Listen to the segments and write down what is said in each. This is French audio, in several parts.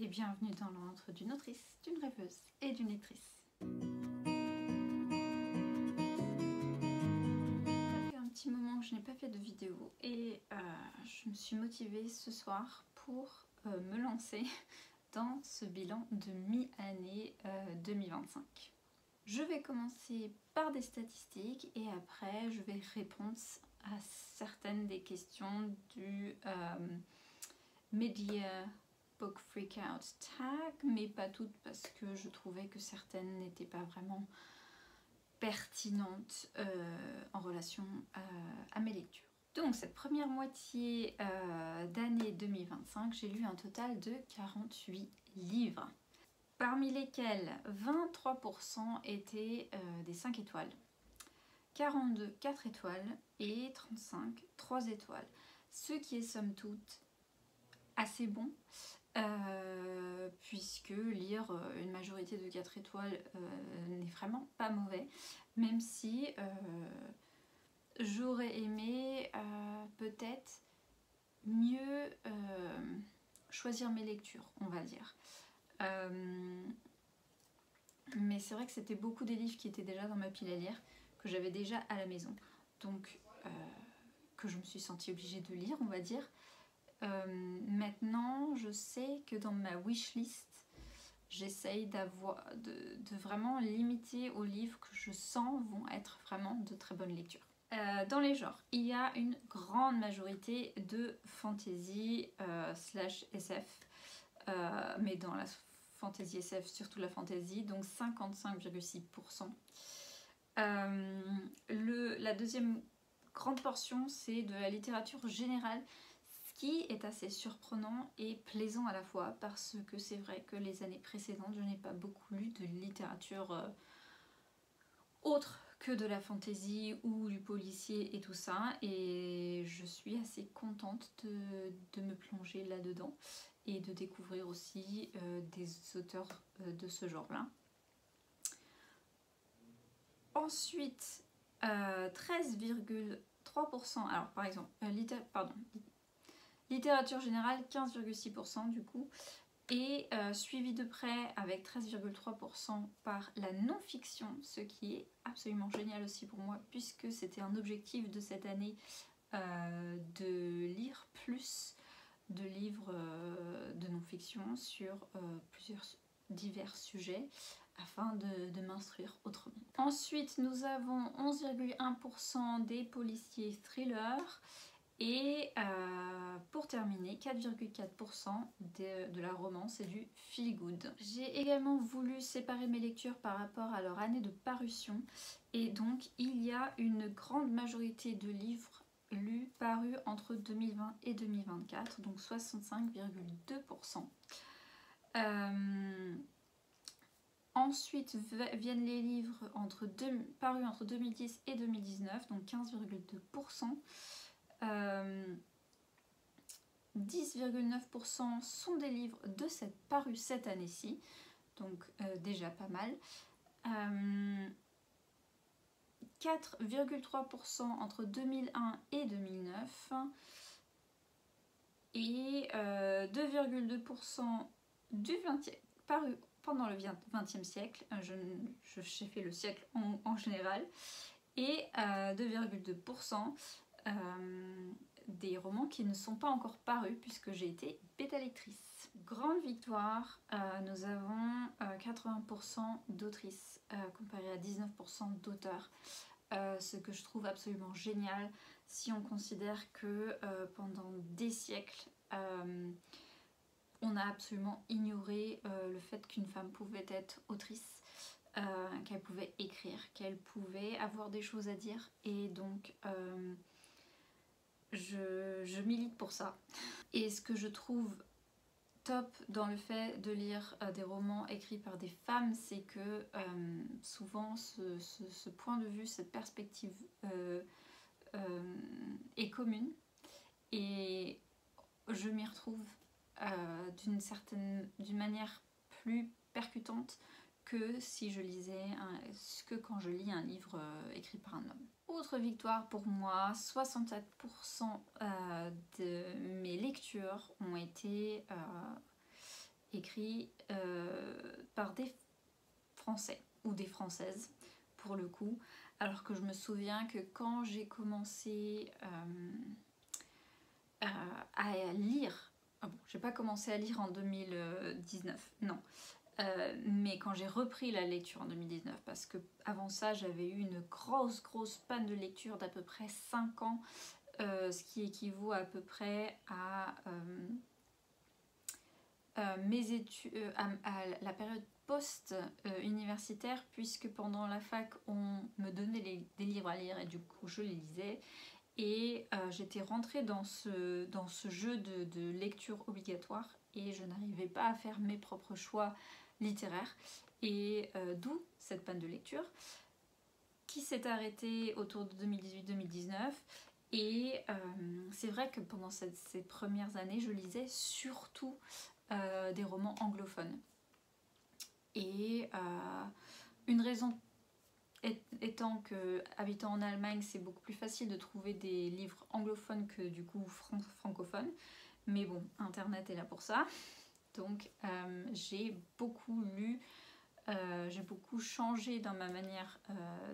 et bienvenue dans l'antre d'une autrice, d'une rêveuse et d'une lectrice. Ça fait un petit moment que je n'ai pas fait de vidéo et je me suis motivée ce soir pour me lancer dans ce bilan de mi-année 2025. Je vais commencer par des statistiques et après je vais répondre à certaines des questions du Media Book Freakout Tag, mais pas toutes parce que je trouvais que certaines n'étaient pas vraiment pertinentes en relation à mes lectures. Donc cette première moitié d'année 2025, j'ai lu un total de 48 livres, parmi lesquels 23% étaient des 5 étoiles, 42 4 étoiles et 35 3 étoiles, ce qui est somme toute assez bon, puisque lire une majorité de 4 étoiles n'est vraiment pas mauvais, même si j'aurais aimé peut-être mieux choisir mes lectures, on va dire. Mais c'est vrai que c'était beaucoup des livres qui étaient déjà dans ma pile à lire, que j'avais déjà à la maison, donc que je me suis sentie obligée de lire, on va dire. Maintenant, je sais que dans ma wishlist, j'essaye de vraiment limiter aux livres que je sens vont être vraiment de très bonnes lectures. Dans les genres, il y a une grande majorité de fantasy slash SF, mais dans la fantasy SF, surtout la fantasy, donc 55,6%. La deuxième grande portion, c'est de la littérature générale, ce qui est assez surprenant et plaisant à la fois, parce que c'est vrai que les années précédentes, je n'ai pas beaucoup lu de littérature autre que de la fantasy ou du policier et tout ça, et je suis assez contente de me plonger là-dedans et de découvrir aussi des auteurs de ce genre-là. Ensuite, 13,3%, alors par exemple, littérature générale 15,6% du coup, et suivi de près avec 13,3% par la non-fiction, ce qui est absolument génial aussi pour moi, puisque c'était un objectif de cette année de lire plus de livres de non-fiction sur divers sujets afin de m'instruire autrement. Ensuite, nous avons 11,1% des policiers thrillers et pour terminer, 4,4% de la romance et du feel good. J'ai également voulu séparer mes lectures par rapport à leur année de parution, et donc il y a une grande majorité de livres lus parus entre 2020 et 2024, donc 65,2%. Ensuite viennent les livres parus entre 2010 et 2019, donc 15,2%. 10,9% sont des livres parus cette année-ci, donc déjà pas mal. 4,3% entre 2001 et 2009 et 2,2% parus pendant le XXe siècle, j'ai fait le siècle en général, et 2,2% des romans qui ne sont pas encore parus puisque j'ai été bêta lectrice. Grande victoire, nous avons 80% d'autrices comparé à 19% d'auteurs, ce que je trouve absolument génial si on considère que pendant des siècles on a absolument ignoré le fait qu'une femme pouvait être autrice, qu'elle pouvait écrire, qu'elle pouvait avoir des choses à dire, et donc je milite pour ça. Et ce que je trouve top dans le fait de lire des romans écrits par des femmes, c'est que souvent ce point de vue, cette perspective est commune, et je m'y retrouve d'une manière plus percutante que si je lisais quand je lis un livre écrit par un homme. Autre victoire pour moi, 67% de mes lectures ont été écrits par des Français ou des Françaises pour le coup, alors que je me souviens que quand j'ai commencé à lire, bon, j'ai pas commencé à lire en 2019, non, mais quand j'ai repris la lecture en 2019, parce que avant ça j'avais eu une grosse panne de lecture d'à peu près 5 ans, ce qui équivaut à peu près à mes études, à la période post-universitaire, puisque pendant la fac on me donnait des livres à lire et du coup je les lisais, et j'étais rentrée dans ce jeu de lecture obligatoire et je n'arrivais pas à faire mes propres choix littéraires, et d'où cette panne de lecture qui s'est arrêtée autour de 2018-2019. Et c'est vrai que pendant ces premières années je lisais surtout des romans anglophones, et une raison étant que, habitant en Allemagne, c'est beaucoup plus facile de trouver des livres anglophones que du coup francophones, mais bon, internet est là pour ça. Donc j'ai beaucoup lu, j'ai beaucoup changé dans ma manière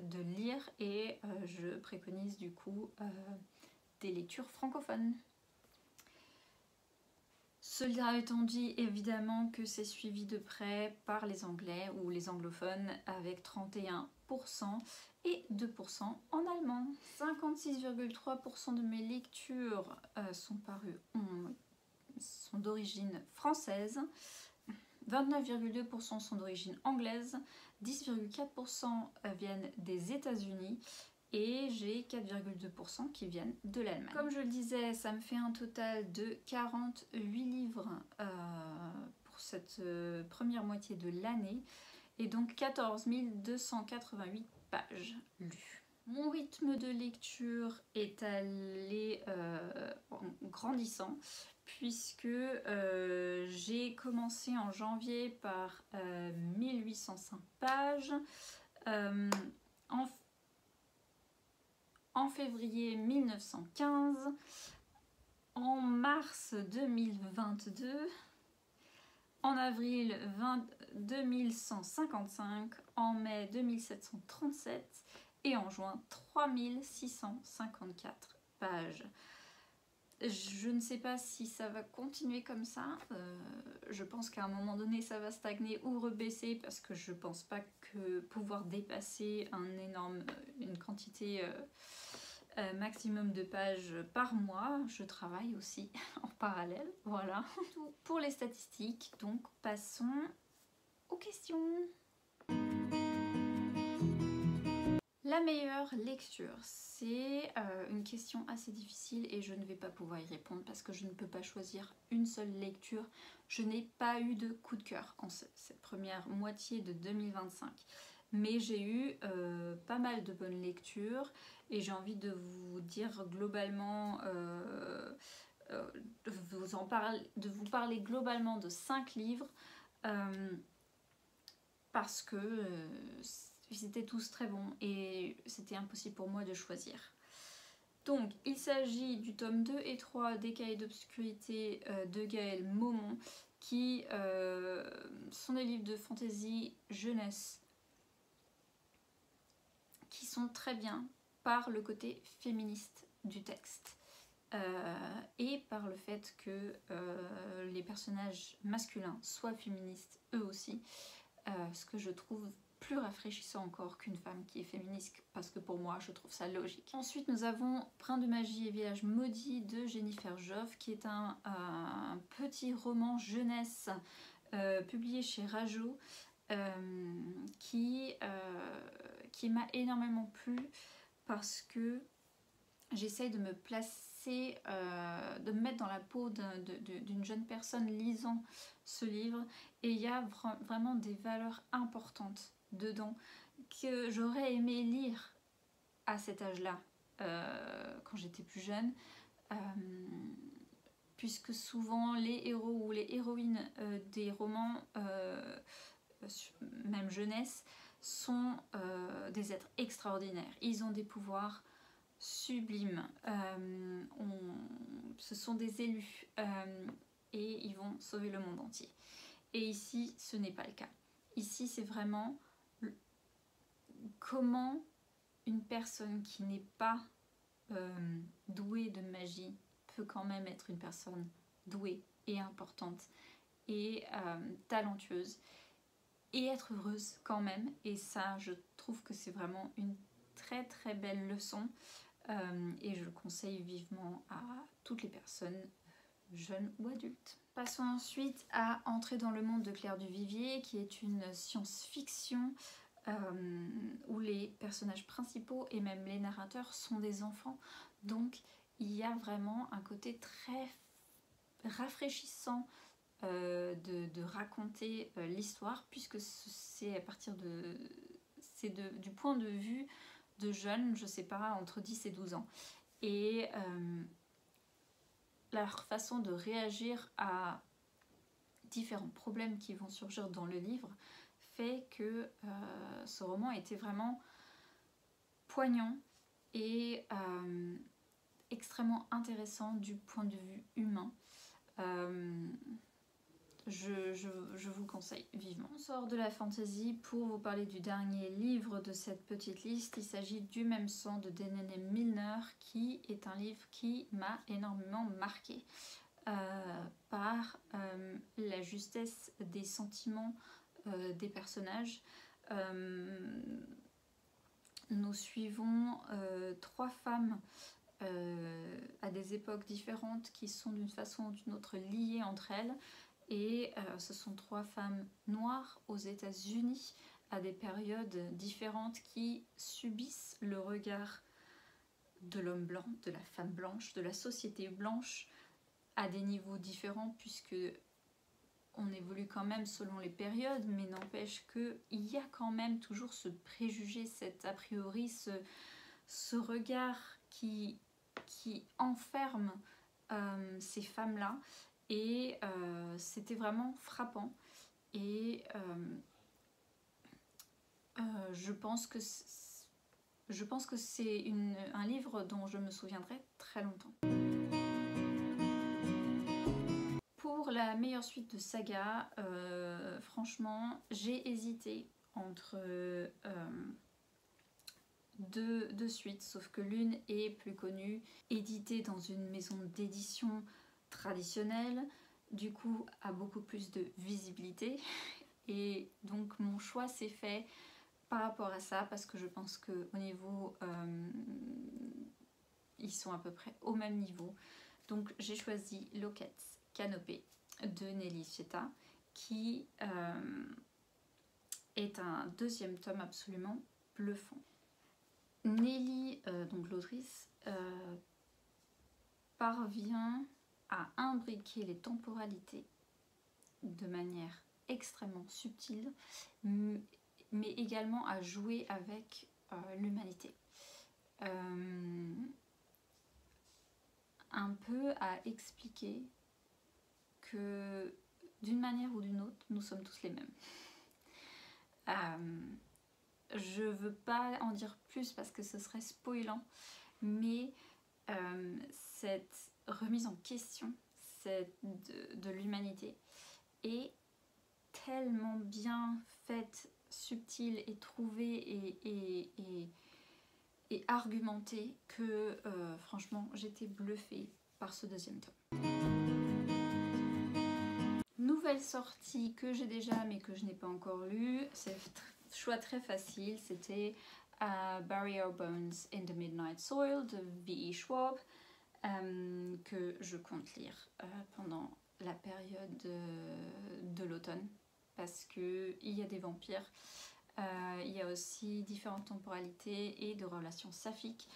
de lire, et je préconise du coup des lectures francophones. Cela étant dit, évidemment que c'est suivi de près par les Anglais ou les anglophones avec 31% et 2% en allemand. 56,3% de mes lectures sont d'origine française, 29,2% sont d'origine anglaise, 10,4% viennent des États-Unis, et j'ai 4,2% qui viennent de l'Allemagne. Comme je le disais, ça me fait un total de 48 livres pour cette première moitié de l'année, et donc 14 288 pages lues. Mon rythme de lecture est allé en grandissant, puisque j'ai commencé en janvier par 1805 pages, en février 1915, en mars 2022, en avril 2155, en mai 2737 et en juin 3654 pages. Je ne sais pas si ça va continuer comme ça, je pense qu'à un moment donné ça va stagner ou rebaisser, parce que je pense pas que pouvoir dépasser une quantité maximum de pages par mois. Je travaille aussi en parallèle, voilà. Tout pour les statistiques, donc passons aux questions. La meilleure lecture, c'est une question assez difficile et je ne vais pas pouvoir y répondre parce que je ne peux pas choisir une seule lecture. Je n'ai pas eu de coup de cœur en cette première moitié de 2025. Mais j'ai eu pas mal de bonnes lectures, et j'ai envie de vous dire globalement, de vous parler globalement de 5 livres, parce que ils étaient tous très bons et c'était impossible pour moi de choisir. Donc il s'agit du tome 2 et 3 des Cahiers d'obscurité de Gaël Maumont, qui sont des livres de fantasy jeunesse qui sont très bien par le côté féministe du texte, et par le fait que les personnages masculins soient féministes eux aussi, ce que je trouve plus rafraîchissant encore qu'une femme qui est féministe, parce que pour moi je trouve ça logique. Ensuite nous avons Brin de magie et village maudit de Jennifer Joff, qui est un petit roman jeunesse publié chez Rajo, qui m'a énormément plu, parce que j'essaye de me placer, de me mettre dans la peau d'une jeune personne lisant ce livre, et il y a vraiment des valeurs importantes dedans que j'aurais aimé lire à cet âge-là, quand j'étais plus jeune, puisque souvent les héros ou les héroïnes des romans, même jeunesse, sont des êtres extraordinaires. Ils ont des pouvoirs sublimes, ce sont des élus, et ils vont sauver le monde entier. Et ici, ce n'est pas le cas. Ici, c'est vraiment comment une personne qui n'est pas douée de magie peut quand même être une personne douée et importante et talentueuse et être heureuse quand même. Et ça, je trouve que c'est vraiment une très très belle leçon et je le conseille vivement à toutes les personnes, jeunes ou adultes. Passons ensuite à entrer dans le monde de Claire Duvivier, qui est une science-fiction où les personnages principaux et même les narrateurs sont des enfants. Donc il y a vraiment un côté très rafraîchissant de raconter l'histoire, puisque c'est à partir du point de vue de jeunes, je sais pas, entre 10 et 12 ans. Et leur façon de réagir à différents problèmes qui vont surgir dans le livre fait que ce roman était vraiment poignant et extrêmement intéressant du point de vue humain. Je vous conseille vivement. On sort de la fantasy pour vous parler du dernier livre de cette petite liste. Il s'agit du Même sang de Denene Milner, qui est un livre qui m'a énormément marqué par la justesse des sentiments des personnages. Nous suivons 3 femmes à des époques différentes qui sont d'une façon ou d'une autre liées entre elles. Et ce sont 3 femmes noires aux États-Unis à des périodes différentes qui subissent le regard de l'homme blanc, de la femme blanche, de la société blanche à des niveaux différents, puisque on évolue quand même selon les périodes, mais n'empêche qu'il y a quand même toujours ce préjugé, cet a priori, ce regard qui enferme ces femmes-là. Et c'était vraiment frappant. Et je pense que c'est un livre dont je me souviendrai très longtemps. Pour la meilleure suite de saga, franchement, j'ai hésité entre deux suites, sauf que l'une est plus connue, éditée dans une maison d'édition traditionnelle, du coup a beaucoup plus de visibilité, et donc mon choix s'est fait par rapport à ça, parce que je pense qu'au niveau ils sont à peu près au même niveau. Donc j'ai choisi Locket's Canopée de Nelly Fietta, qui est un 2e tome absolument bluffant. Nelly, donc l'autrice, parvient à imbriquer les temporalités de manière extrêmement subtile, mais également à jouer avec l'humanité. Un peu à expliquer que d'une manière ou d'une autre, nous sommes tous les mêmes. Je veux pas en dire plus parce que ce serait spoilant, mais cette remise en question de l'humanité est tellement bien faite, subtile et trouvée et argumentée que franchement j'étais bluffée par ce 2e tome. Nouvelle sortie que j'ai déjà mais que je n'ai pas encore lu, c'est choix très facile, c'était Bury Our Bones in the Midnight Soil de V.E. Schwab, que je compte lire pendant la période de l'automne, parce qu'il y a des vampires, il y a aussi différentes temporalités et de relations saphiques.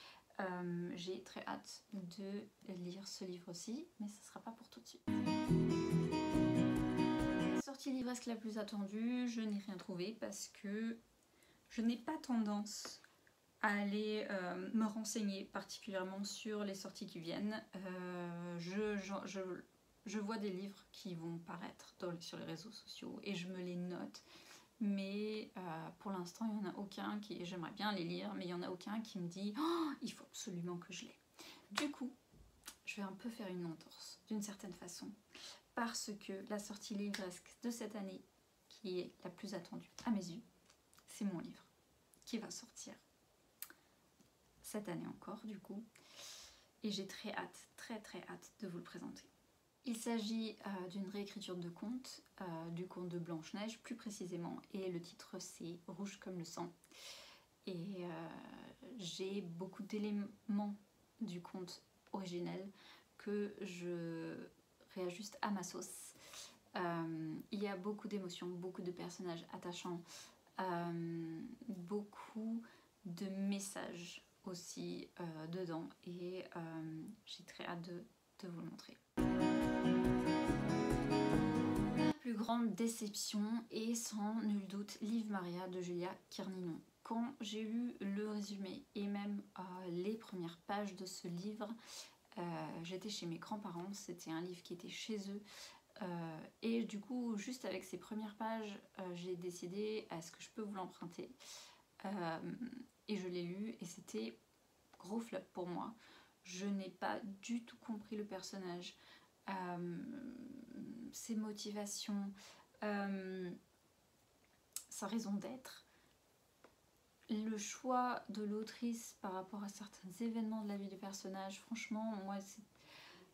J'ai très hâte de lire ce livre aussi, mais ce ne sera pas pour tout de suite. Sortie livresque la plus attendue, je n'ai rien trouvé parce que je n'ai pas tendance à aller me renseigner particulièrement sur les sorties qui viennent. Je vois des livres qui vont paraître sur les réseaux sociaux et je me les note, mais pour l'instant il n'y en a aucun qui, j'aimerais bien les lire, mais il n'y en a aucun qui me dit oh, il faut absolument que je l'aie. Du coup, je vais un peu faire une entorse d'une certaine façon. parce que la sortie livresque de cette année, qui est la plus attendue à mes yeux, c'est mon livre qui va sortir cette année encore du coup. Et j'ai très hâte, très hâte de vous le présenter. Il s'agit d'une réécriture de conte, du conte de Blanche-Neige plus précisément, et le titre c'est Rouge comme le sang. Et j'ai beaucoup d'éléments du conte originel que je réajuste à ma sauce. Il y a beaucoup d'émotions, beaucoup de personnages attachants, beaucoup de messages aussi dedans, et j'ai très hâte de vous le montrer. La plus grande déception est sans nul doute Liv Maria de Julia Kerninon. Quand j'ai lu le résumé et même les premières pages de ce livre, j'étais chez mes grands-parents, c'était un livre qui était chez eux, et du coup juste avec ces premières pages j'ai décidé est-ce que je peux vous l'emprunter, et je l'ai lu et c'était gros flop pour moi. Je n'ai pas du tout compris le personnage, ses motivations, sa raison d'être. Le choix de l'autrice par rapport à certains événements de la vie du personnage, franchement, moi,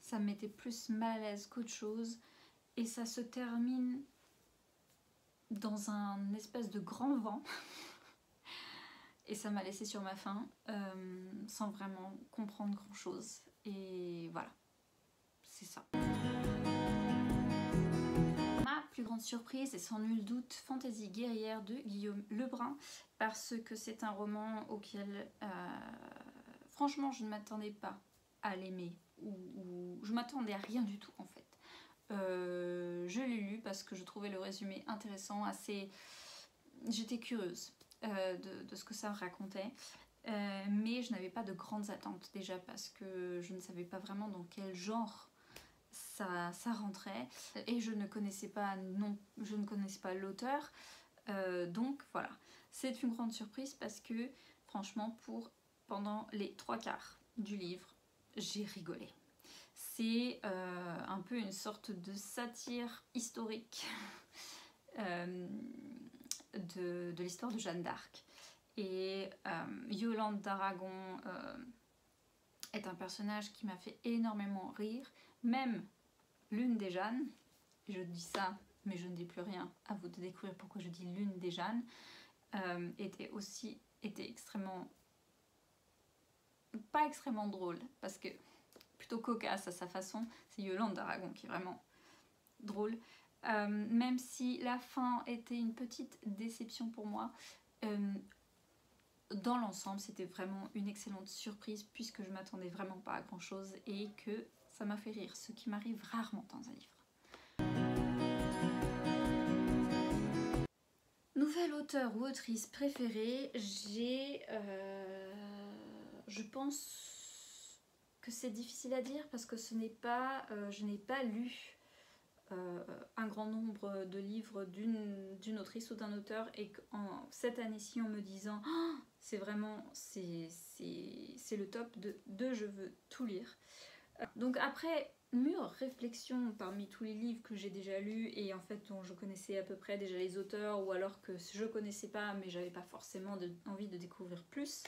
ça me mettait plus mal à l'aise qu'autre chose. Et ça se termine dans un espèce de grand vent. Et ça m'a laissé sur ma faim, sans vraiment comprendre grand-chose. Et voilà, c'est ça. Ma plus grande surprise est sans nul doute Fantaisie guerrière de Guillaume Lebrun, parce que c'est un roman auquel franchement je ne m'attendais pas à l'aimer, ou je m'attendais à rien du tout en fait. Je l'ai lu parce que je trouvais le résumé intéressant, j'étais curieuse de ce que ça racontait, mais je n'avais pas de grandes attentes, déjà parce que je ne savais pas vraiment dans quel genre ça rentrait, et je ne connaissais pas l'auteur, donc voilà, c'est une grande surprise parce que franchement pendant les 3/4 du livre j'ai rigolé. C'est un peu une sorte de satire historique de l'histoire de Jeanne d'Arc, et Yolande d'Aragon est un personnage qui m'a fait énormément rire, même l'une des Jeannes, je dis ça mais je ne dis plus rien, à vous de découvrir pourquoi je dis l'une des Jeannes, était extrêmement, pas extrêmement drôle, parce que plutôt cocasse à sa façon, c'est Yolande d'Aragon qui est vraiment drôle, même si la fin était une petite déception pour moi. Dans l'ensemble c'était vraiment une excellente surprise puisque je m'attendais vraiment pas à grand chose et que ça m'a fait rire, ce qui m'arrive rarement dans un livre. Nouvel auteur ou autrice préférée, je pense que c'est difficile à dire parce que je n'ai pas lu un grand nombre de livres d'une autrice ou d'un auteur, et cette année-ci en me disant oh, c'est le top de je veux tout lire. Donc après mûre réflexion parmi tous les livres que j'ai déjà lus et en fait dont je connaissais à peu près déjà les auteurs, ou alors que je connaissais pas mais j'avais pas forcément envie de découvrir plus,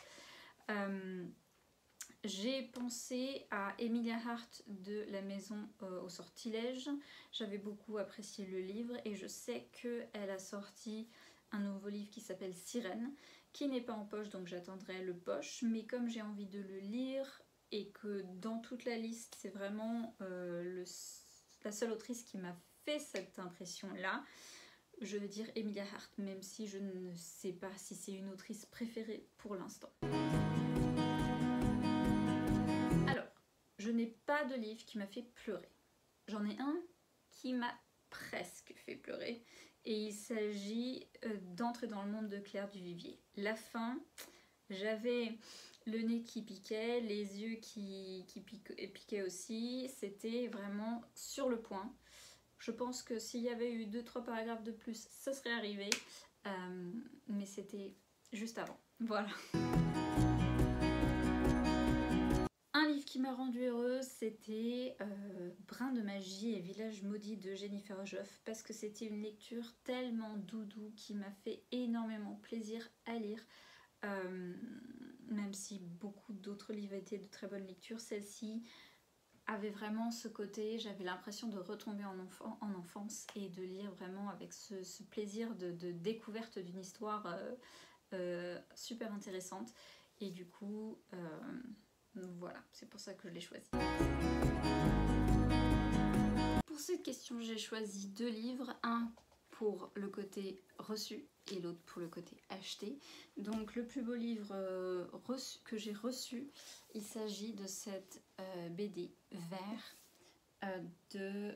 j'ai pensé à Emilia Hart de la Maison au Sortilège. J'avais beaucoup apprécié le livre et je sais qu'elle a sorti un nouveau livre qui s'appelle Sirène, qui n'est pas en poche, donc j'attendrai le poche, mais comme j'ai envie de le lire et que dans toute la liste c'est vraiment la seule autrice qui m'a fait cette impression là, je veux dire Emilia Hart, même si je ne sais pas si c'est une autrice préférée pour l'instant. Alors, je n'ai pas de livre qui m'a fait pleurer. J'en ai un qui m'a presque fait pleurer, et il s'agit d'Entrer dans le monde de Claire Duvivier. La fin, j'avais le nez qui piquait, les yeux qui piquaient aussi, c'était vraiment sur le point. Je pense que s'il y avait eu 2-3 paragraphes de plus, ça serait arrivé, mais c'était juste avant. Voilà. Un livre qui m'a rendue heureuse, c'était Brin de magie et Village maudit de Jennifer Joff, parce que c'était une lecture tellement doudou qui m'a fait énormément plaisir à lire. Même si beaucoup d'autres livres étaient de très bonnes lectures, celle-ci avait vraiment ce côté, j'avais l'impression de retomber en enfance et de lire vraiment avec ce plaisir de découverte d'une histoire super intéressante. Et du coup, voilà, c'est pour ça que je l'ai choisi. Pour cette question, j'ai choisi 2 livres, un pour le côté reçu et l'autre pour le côté acheté. Donc le plus beau livre que j'ai reçu, il s'agit de cette BD Vert de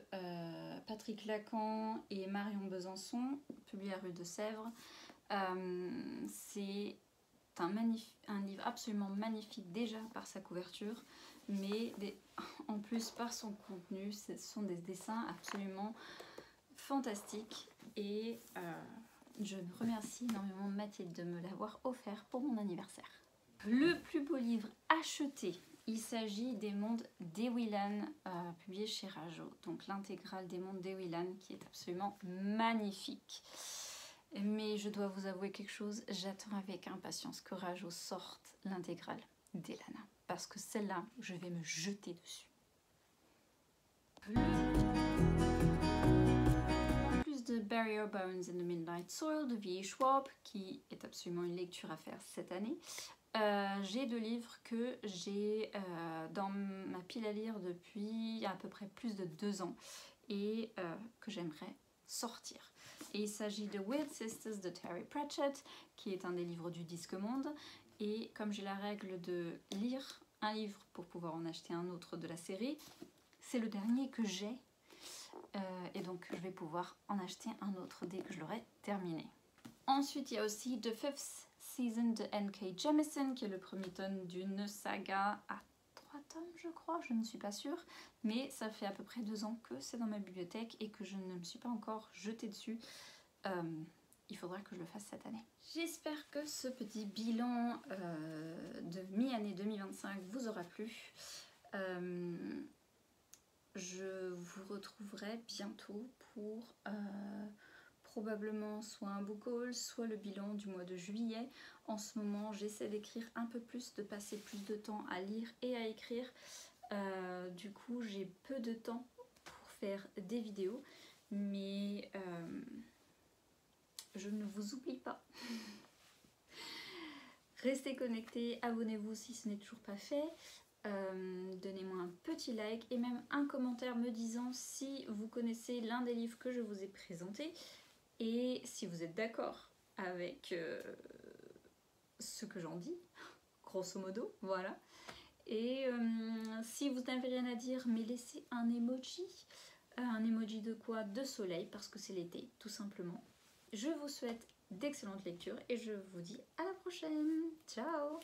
Patrick Lacan et Marion Besançon, publié à Rue de Sèvres. C'est un livre absolument magnifique déjà par sa couverture, mais en plus par son contenu. Ce sont des dessins absolument fantastiques et je remercie énormément Mathilde de me l'avoir offert pour mon anniversaire. Le plus beau livre acheté, il s'agit des Mondes d'Ewilan, publié chez Rajo, donc l'intégrale des Mondes d'Ewilan qui est absolument magnifique. Mais je dois vous avouer quelque chose, j'attends avec impatience que Rajo sorte l'intégrale d'Elana, parce que celle-là, je vais me jeter dessus. Plus de Barrier Bones in the Midnight Soil de V.E. Schwab, qui est absolument une lecture à faire cette année. J'ai 2 livres que j'ai dans ma pile à lire depuis à peu près plus de 2 ans et que j'aimerais sortir. Et il s'agit de Weird Sisters de Terry Pratchett, qui est un des livres du Disque Monde. Et comme j'ai la règle de lire un livre pour pouvoir en acheter un autre de la série, c'est le dernier que j'ai. Et donc je vais pouvoir en acheter un autre dès que je l'aurai terminé. Ensuite, il y a aussi The Fifth Season de N.K. Jemisin, qui est le premier tome d'une saga à 3 tomes, je crois, je ne suis pas sûre. Mais ça fait à peu près 2 ans que c'est dans ma bibliothèque et que je ne me suis pas encore jetée dessus. Il faudra que je le fasse cette année. J'espère que ce petit bilan de mi-année 2025 vous aura plu. Je vous retrouverai bientôt pour probablement soit un book haul, soit le bilan du mois de juillet. En ce moment, j'essaie d'écrire un peu plus, de passer plus de temps à lire et à écrire. Du coup, j'ai peu de temps pour faire des vidéos, mais je ne vous oublie pas. Restez connectés, abonnez-vous si ce n'est toujours pas fait. Donnez-moi un petit like et même un commentaire me disant si vous connaissez l'un des livres que je vous ai présenté et si vous êtes d'accord avec ce que j'en dis, grosso modo, voilà. Et si vous n'avez rien à dire, mais laissez un emoji. Un emoji de quoi? De soleil, parce que c'est l'été, tout simplement. Je vous souhaite d'excellentes lectures et je vous dis à la prochaine. Ciao!